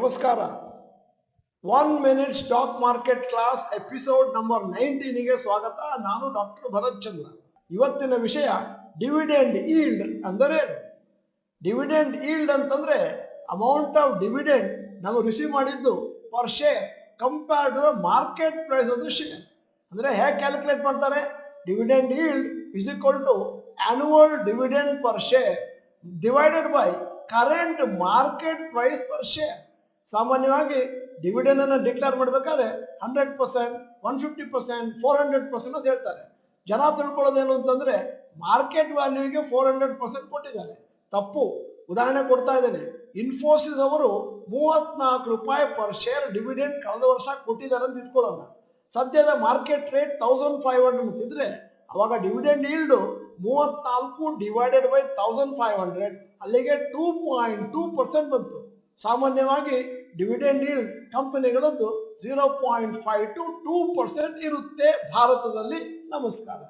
ನಮಸ್ಕಾರ. 1 minute stock market class episode number 19ಗೆ ಸ್ವಾಗತ. ನಾನು ಡಾಕ್ಟರ್ ಭರತ್ ಚಂದ್ರ. ಇವತ್ತಿನ ವಿಷಯ ಡಿವಿಡೆಂಡ್ ಈಲ್ಡ್ ಅಂದರೇನು. ಡಿವಿಡೆಂಡ್ ಈಲ್ಡ್ ಅಂತಂದ್ರೆ ಅಮೌಂಟ್ ಆಫ್ ಡಿವಿಡೆಂಡ್ ನಾವು ರಿಸೀವ್ ಮಾಡಿದ್ದು per share compared to the market price of the share. ಅಂದ್ರೆ ಹೇಗೆ ಕ್ಯಾಲ್ಕುಲೇಟ್ ಮಾಡ್ತಾರೆ? Dividend yield is equal to annual dividend per share divided by current market price per share. ಸಾಮಾನ್ಯವಾಗಿ dividend ಅನ್ನು declare ಮಾಡಬೇಕಾದ್ರೆ 100%, 150%, 400% ಅಂತ ಹೇಳ್ತಾರೆ. ಜನ ತಿಳ್ಕೊಳ್ಳೋದೇನು ಅಂತಂದ್ರೆ ಮಾರ್ಕೆಟ್ ವ್ಯಾಲ್ಯೂಗೆ 400% ಕೊಟ್ಟಿದ್ದಾರೆ. ತಪ್ಪು. ಉದಾಹರಣೆ ಕೊಡ್ತಾ ಇದ್ದೇನೆ. ಇನ್ಫೋಸಿಸ್ ಅವರು 34 ರೂಪಾಯಿ ಪರ್ ಶೇರ್ ಡಿವಿಡೆಂಡ್ ಕಳೆದ ವರ್ಷ ಕೊಟ್ಟಿದ್ದಾರೆ ಅಂತ ಇಟ್ಕೊಳ್ಳೋಣ. ಸದ್ಯದ ಮಾರ್ಕೆಟ್ ರೇಟ್ 1500 ಅಂತಿದ್ರೆ ಅವಾಗ ಡಿವಿಡೆಂಡ್ ಈಲ್ಡ್ 34 ಡಿವೈಡೆಡ್ ಬೈ 1500, ಅಲ್ಲಿಗೆ 2.2% ಬಂತು. ಸಾಮಾನ್ಯವಾಗಿ ಡಿವಿಡೆಂಡ್ ಈಲ್ಡ್ ಕಂಪನಿಗಳದ್ದು 0.5 to 2% ಇರುತ್ತೆ ಭಾರತದಲ್ಲಿ. ನಮಸ್ಕಾರ.